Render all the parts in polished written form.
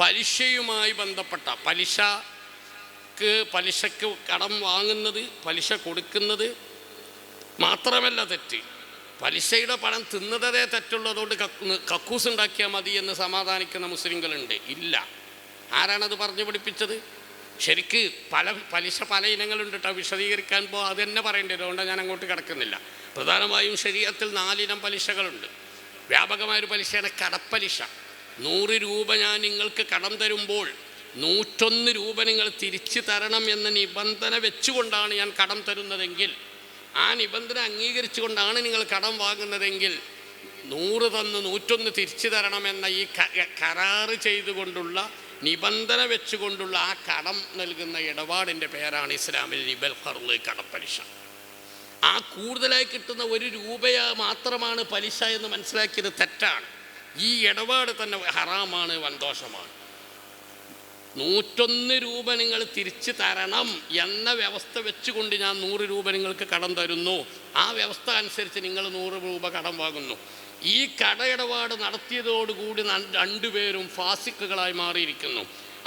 പലിശയുമായി ബന്ധപ്പെട്ട പലിശക്ക് കടം വാങ്ങുന്നത്, പലിശ കൊടുക്കുന്നത് മാത്രമല്ല തെറ്റ്, പലിശയുടെ പണം തിന്നതേ തെറ്റുള്ളതുകൊണ്ട് കക്കൂസ് ഉണ്ടാക്കിയാൽ മതി എന്ന് സമാധാനിക്കുന്ന മുസ്ലിങ്ങളുണ്ട്. ഇല്ല. ആരാണത് പറഞ്ഞു പഠിപ്പിച്ചത്? ശരിക്ക് പലിശ പല ഇനങ്ങളുണ്ട് കേട്ടോ. വിശദീകരിക്കാൻ അത് തന്നെ പറയേണ്ടി വരും. അതുകൊണ്ട് ഞാൻ അങ്ങോട്ട് കിടക്കുന്നില്ല. പ്രധാനമായും ശരീഅത്തിൽ 4 ഇനം പലിശകളുണ്ട്. വ്യാപകമായൊരു പലിശയാണ് കടപ്പലിശ. 100 രൂപ ഞാൻ നിങ്ങൾക്ക് കടം തരുമ്പോൾ 101 രൂപ നിങ്ങൾ തിരിച്ചു തരണം എന്ന നിബന്ധന വെച്ചുകൊണ്ടാണ് ഞാൻ കടം തരുന്നതെങ്കിൽ, ആ നിബന്ധന അംഗീകരിച്ചുകൊണ്ടാണ് നിങ്ങൾ കടം വാങ്ങുന്നതെങ്കിൽ 100 തന്ന് 101 തിരിച്ചു തരണമെന്ന ഈ കരാറ് ചെയ്തുകൊണ്ടുള്ള, നിബന്ധന വെച്ചുകൊണ്ടുള്ള ആ കടം നൽകുന്ന ഇടപാടിൻ്റെ പേരാണ് ഇസ്ലാമിൽ റിബൽ ഖർള്, കടപ്പലിശ. ആ കൂടുതലായി കിട്ടുന്ന 1 രൂപ മാത്രമാണ് പലിശ എന്ന് മനസ്സിലാക്കിയത് തെറ്റാണ്. ഈ ഇടപാട് തന്നെ ഹറാമാണ്, വൻദോഷമാണ്. 101 രൂപ നിങ്ങൾ തിരിച്ചു തരണം എന്ന വ്യവസ്ഥ വെച്ചുകൊണ്ട് ഞാൻ 100 രൂപ നിങ്ങൾക്ക് കടം തരുന്നു. ആ വ്യവസ്ഥ അനുസരിച്ച് നിങ്ങൾ 100 രൂപ കടം വാങ്ങുന്നു. ഈ കടയിടപാട് നടത്തിയതോടുകൂടി 2 പേരും ഫാസിക്കുകളായി മാറിയിരിക്കുന്നു.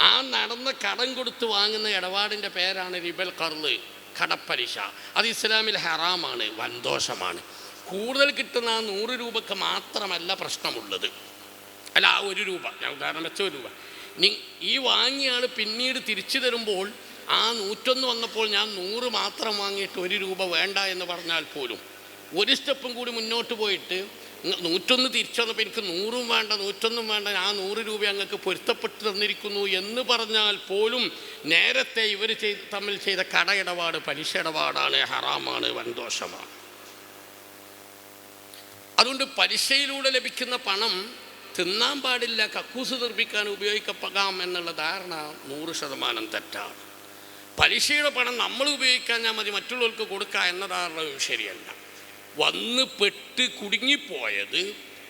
ആ നടന്ന കടം കൊടുത്ത് വാങ്ങുന്ന ഇടപാടിൻ്റെ പേരാണ് റിബൽ ഖർള്, കടപ്പലിശ. അത് ഇസ്ലാമിൽ ഹറാമാണ്, വൻദോഷമാണ്. കൂടുതൽ കിട്ടുന്ന ആ 100 രൂപക്ക് മാത്രമല്ല പ്രശ്നമുള്ളത്. അല്ല, ആ 1 രൂപ, ഞാൻ ഉദാഹരണം വെച്ച 1 രൂപ ഈ വാങ്ങിയ ആൾ പിന്നീട് തിരിച്ചു തരുമ്പോൾ ആ 101 വന്നപ്പോൾ ഞാൻ 100 മാത്രം വാങ്ങിയിട്ട് 1 രൂപ വേണ്ട എന്ന് പറഞ്ഞാൽ പോലും, ഒരു സ്റ്റെപ്പും കൂടി മുന്നോട്ട് പോയിട്ട് 101 തിരിച്ചു വന്നപ്പോൾ എനിക്ക് 100 വേണ്ട, 101 വേണ്ട, ആ 100 രൂപ അങ്ങക്ക് പൊരുത്തപ്പെട്ട് തന്നിരിക്കുന്നു എന്ന് പറഞ്ഞാൽ പോലും നേരത്തെ ഇവർ തമ്മിൽ ചെയ്ത കടയിടപാട് പലിശ ഇടപാടാണ്, ഹറാമാണ്, വൻദോഷമാണ്. അതുകൊണ്ട് പലിശയിലൂടെ ലഭിക്കുന്ന പണം തിന്നാൻ പാടില്ല, കക്കൂസ് നിർമ്മിക്കാൻ ഉപയോഗിക്കപ്പെടാം എന്നുള്ള ധാരണ 100% തെറ്റാണ്. പലിശയുടെ പണം നമ്മൾ ഉപയോഗിക്കാൻ മതി, മറ്റുള്ളവർക്ക് കൊടുക്കുക എന്ന ധാരണയും ശരിയല്ല. വന്ന് പെട്ട് കുടുങ്ങിപ്പോയത്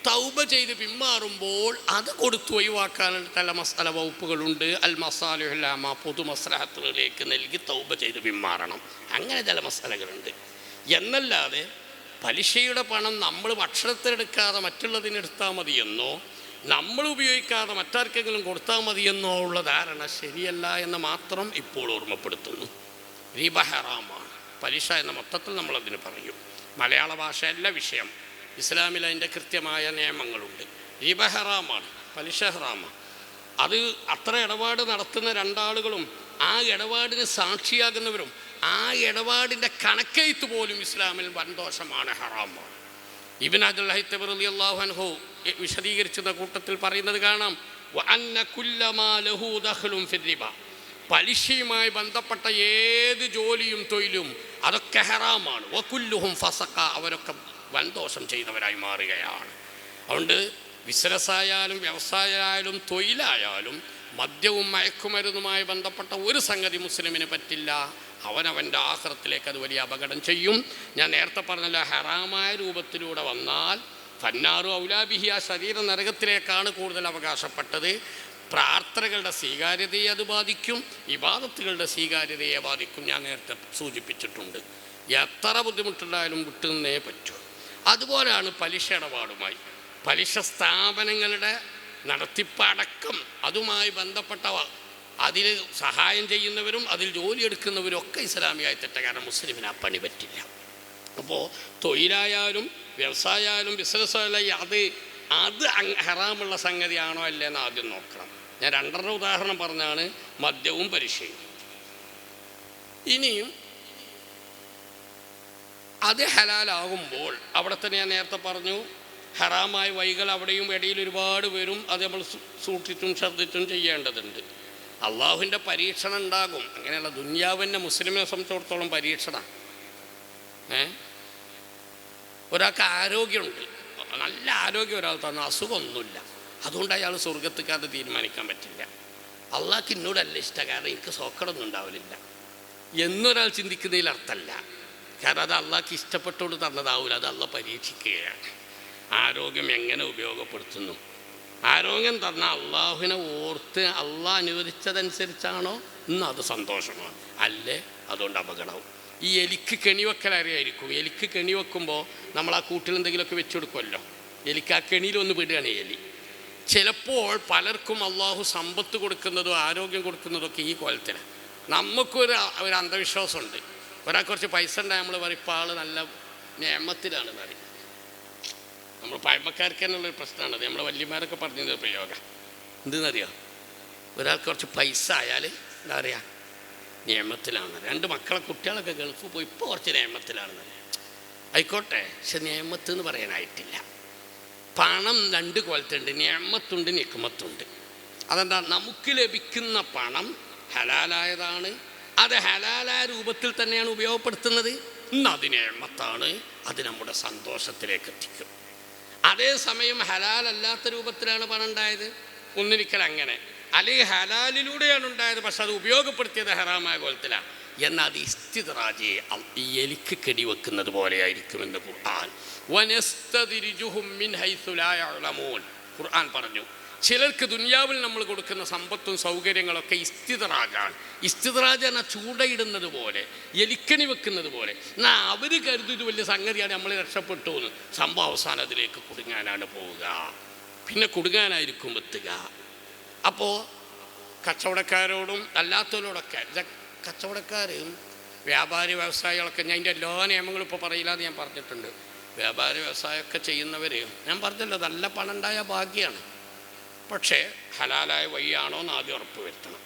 തൗബ ചെയ്ത് പിന്മാറുമ്പോൾ അത് കൊടുത്തു ഒഴിവാക്കാനുള്ള ചില മസാല വകുപ്പുകളുണ്ട്. അൽ മസാലിഹുൽ ആമ, പൊതു മസ്ലഹത്തുകളിലേക്ക് നൽകി തൗബ ചെയ്ത് പിന്മാറണം. അങ്ങനെ ചില മസാലകളുണ്ട്. എന്നല്ലാതെ പലിശയുടെ പണം നമ്മൾ ഭക്ഷണത്തിനെടുക്കാതെ മറ്റുള്ളതിനെടുത്താൽ മതിയെന്നോ, നമ്മൾ ഉപയോഗിക്കാതെ മറ്റാർക്കെങ്കിലും കൊടുത്താൽ മതിയെന്നോ ഉള്ള ധാരണ ശരിയല്ല എന്ന് മാത്രം ഇപ്പോൾ ഓർമ്മപ്പെടുത്തുന്നു. റിബ ഹറാമാണ്. പലിശ എന്ന മൊത്തത്തിൽ നമ്മളതിന് പറയും. മലയാള ഭാഷയല്ല വിഷയം. ഇസ്ലാമിൽ അതിൻ്റെ കൃത്യമായ നിയമങ്ങളുണ്ട്. റിബ ഹറാമാണ്, പലിശ ഹറാമാണ്. അത് അത്ര ഇടപാട് നടത്തുന്ന 2 ആളുകളും ആ ഇടപാടിന് സാക്ഷിയാകുന്നവരും ആ ഇടപാടിൻ്റെ കണക്കെഴുത്ത് പോലും ഇസ്ലാമിൽ വൻദോഷമാണ്, ഹറാമാണ്. ഇബ്നു അബ്ദുൽ ഹൈത്തമി റളിയല്ലാഹു അൻഹു വിശദീകരിക്കുന്ന കൂട്ടത്തിൽ പറയുന്നത് കാണാം, വഅന്ന കുല്ലമാ ലഹു ദഖ്ലുൻ ഫി റിബ, പലിശയുമായി ബന്ധപ്പെട്ട ഏത് ജോലിയും തൊഴിലും അതൊക്കെ ഹറാമാണ്. വകുല്ലുഹും ഫസഖ, അവരൊക്കെ വൻദോഷം ചെയ്തവരായി മാറുകയാണ്. അതുകൊണ്ട് ബിസിനസ്സായാലും വ്യവസായമായാലും തൊഴിലായാലും മദ്യവും മയക്കുമരുന്നുമായി ബന്ധപ്പെട്ട ഒരു സംഗതി മുസ്ലിമിന് പറ്റില്ല. അവനവൻ്റെ ആഖിറത്തിലേക്ക് അത് വലിയ അപകടം ചെയ്യും. ഞാൻ നേരത്തെ പറഞ്ഞല്ലോ, ഹറാമായ രൂപത്തിലൂടെ വന്നാൽ ഫന്നാറു ഔലാബിഹി, ആ ശരീര നരകത്തിലേക്കാണ് കൂടുതൽ അവകാശപ്പെട്ടത്. പ്രാർത്ഥനകളുടെ സ്വീകാര്യതയെ അത് ബാധിക്കും, ഇബാദത്തുകളുടെ സ്വീകാര്യതയെ ബാധിക്കും. ഞാൻ നേരത്തെ സൂചിപ്പിച്ചിട്ടുണ്ട്. എത്ര ബുദ്ധിമുട്ടുണ്ടായാലും വിട്ടുനിന്നേ പറ്റൂ. അതുപോലെയാണ് പലിശ ഇടപാടുമായി, പലിശ സ്ഥാപനങ്ങളുടെ നടത്തിപ്പടക്കം അതുമായി ബന്ധപ്പെട്ടവ, അതിൽ സഹായം ചെയ്യുന്നവരും അതിൽ ജോലിയെടുക്കുന്നവരും ഒക്കെ ഇസ്ലാമിയായി തെറ്റ. കാരണം മുസ്ലിമിന് ആ പണി പറ്റില്ല. അപ്പോൾ തൊഴിലായാലും വ്യവസായമായാലും ബിസിനസ്സായാലും അത് ഹറാമുള്ള സംഗതിയാണോ അല്ലേന്ന് ആദ്യം നോക്കണം. ഞാൻ 2 ഉദാഹരണം പറഞ്ഞാണ് മദ്യവും പലിശയും. ഇനിയും അത് ഹലാലാകുമ്പോൾ അവിടെ തന്നെ ഞാൻ നേരത്തെ പറഞ്ഞു, ഹറാമായ വഴികൾ അവിടെയും ഇടയിൽ ഒരുപാട് വരും. അത് നമ്മൾ സൂക്ഷിച്ചും ശ്രദ്ധിച്ചും ചെയ്യേണ്ടതുണ്ട്. അള്ളാഹുവിൻ്റെ പരീക്ഷണം ഉണ്ടാകും. അങ്ങനെയുള്ള ദുന്യാവിൻ്റെ മുസ്ലിമിനെ സംബന്ധിച്ചിടത്തോളം പരീക്ഷണം. ഒരാൾക്ക് ആരോഗ്യമുണ്ട്, നല്ല ആരോഗ്യം ഒരാൾ തന്നു, അസുഖമൊന്നുമില്ല, അതുകൊണ്ട് അയാൾ സ്വർഗത്തുക്കാതെ തീരുമാനിക്കാൻ പറ്റില്ല. അള്ളാഹ്ക്ക് എന്നോടല്ല ഇഷ്ടം, കാരണം എനിക്ക് സോക്കടൊന്നും ഉണ്ടാവില്ല എന്നൊരാൾ ചിന്തിക്കുന്നതിൽ അർത്ഥമല്ല. കാരണം അത് അള്ളാഹ്ക്ക് ഇഷ്ടപ്പെട്ടുകൊണ്ട് തന്നതാവില്ല, അത് അള്ളാഹ് പരീക്ഷിക്കുകയാണ്. ആരോഗ്യം എങ്ങനെ ഉപയോഗപ്പെടുത്തുന്നു? ആരോഗ്യം തന്ന അള്ളാഹുവിനെ ഓർത്ത് അള്ളാഹ് അനുവദിച്ചതനുസരിച്ചാണോ ഇന്ന് അത് സന്തോഷമാണ്, അല്ലേ അതുകൊണ്ട് അപകടവും. ഈ എലിക്ക് കെണിവെക്കൽ അറിയായിരിക്കും. എലിക്ക് കെണി വെക്കുമ്പോൾ നമ്മൾ ആ കൂട്ടിൽ എന്തെങ്കിലുമൊക്കെ വെച്ച് കൊടുക്കുമല്ലോ. എലിക്ക് ആ കെണിയിലൊന്ന് വിടുകയാണ് എലി. ചിലപ്പോൾ പലർക്കും അള്ളാഹു സമ്പത്ത് കൊടുക്കുന്നതും ആരോഗ്യം കൊടുക്കുന്നതൊക്കെ ഈ കോലത്തിലാണ്. നമുക്കൊരു അന്ധവിശ്വാസമുണ്ട്. ഒരാൾ കുറച്ച് പൈസ ഉണ്ടായി നമ്മൾ പറയും ഇപ്പോൾ ആൾ നല്ല നിയമത്തിലാണെന്ന് അറിയും. നമ്മൾ പഴമക്കാർക്ക് തന്നെയുള്ളൊരു പ്രശ്നമാണത്. നമ്മളെ വല്യമാരൊക്കെ പറഞ്ഞൊരു പ്രയോഗം എന്തെന്നറിയോ, ഒരാൾക്ക് കുറച്ച് പൈസ ആയാൽ എന്താ പറയുക, നിയമത്തിലാണ്. 2 മക്കളെ കുട്ടികളൊക്കെ ഗൾഫ് പോയി ഇപ്പോൾ കുറച്ച് നിയമത്തിലാണെന്ന് അറിയാം. ആയിക്കോട്ടെ, പക്ഷെ നിയമത്ത് എന്ന് പറയാനായിട്ടില്ല. പണം 2 കോലത്തുണ്ട്, നിയമത്തുണ്ട്, നിക്കുമത്തുണ്ട്. അതെന്താ, നമുക്ക് ലഭിക്കുന്ന പണം ഹലാലായതാണ്, അത് ഹലാലായ രൂപത്തിൽ തന്നെയാണ് ഉപയോഗപ്പെടുത്തുന്നത്. ഇന്ന് അത് നിയമത്താണ്, അത് നമ്മുടെ സന്തോഷത്തിലേക്ക് എത്തിക്കും. അതേസമയം ഹലാലല്ലാത്ത രൂപത്തിലാണ് പണം ഉണ്ടായത്, ഒന്നിരിക്കൽ അങ്ങനെ, അല്ലെങ്കിൽ ഹലാലിലൂടെയാണ് ഉണ്ടായത് പക്ഷെ അത് ഉപയോഗപ്പെടുത്തിയത് ഹറാമായ കോലത്തിലാണ്. എന്നാൽ അത് ഇസ്തിദ്റാജ്, ഈ എലിക്ക് കെടി വെക്കുന്നത് പോലെയായിരിക്കുമെന്ന് ഖുർആൻ. വനസ്തദ്രിജുഹും മിൻ ഹൈസു ലാ യഅലമൂൻ, ഖുർആൻ പറഞ്ഞു. ചിലർക്ക് ദുനിയാവിൽ നമ്മൾ കൊടുക്കുന്ന സമ്പത്തും സൗകര്യങ്ങളൊക്കെ ഇസ്തിദ്റാജാണ്. ഇസ്തിദ്റാജ് എന്നാൽ ചൂടയിടുന്നത് പോലെ, എലിക്കണി വെക്കുന്നത് പോലെ. എന്നാൽ അവർ കരുതും ഇത് വലിയ സംഗതിയാണ്, നമ്മൾ രക്ഷപ്പെട്ടു എന്ന്. സംഭവം അവസാനം അതിലേക്ക് കുടുങ്ങാനാണ് പോവുക, പിന്നെ കുടുങ്ങാനായിരിക്കും എത്തുക. അപ്പോൾ കച്ചവടക്കാരോടും അല്ലാത്തവരോടൊക്കെ, കച്ചവടക്കാരും വ്യാപാരി വ്യവസായികളൊക്കെ, ഞാൻ അതിൻ്റെ എല്ലാ നിയമങ്ങളും ഇപ്പോൾ പറയില്ല എന്ന് ഞാൻ പറഞ്ഞിട്ടുണ്ട്. വ്യാപാരി വ്യവസായമൊക്കെ ചെയ്യുന്നവർ ഞാൻ പറഞ്ഞല്ലോ, നല്ല പണം ഉണ്ടായ ഭാഗ്യമാണ്. പക്ഷേ ഹലാലായ വഴിയാണോ എന്ന് ആദ്യം ഉറപ്പ് വരുത്തണം.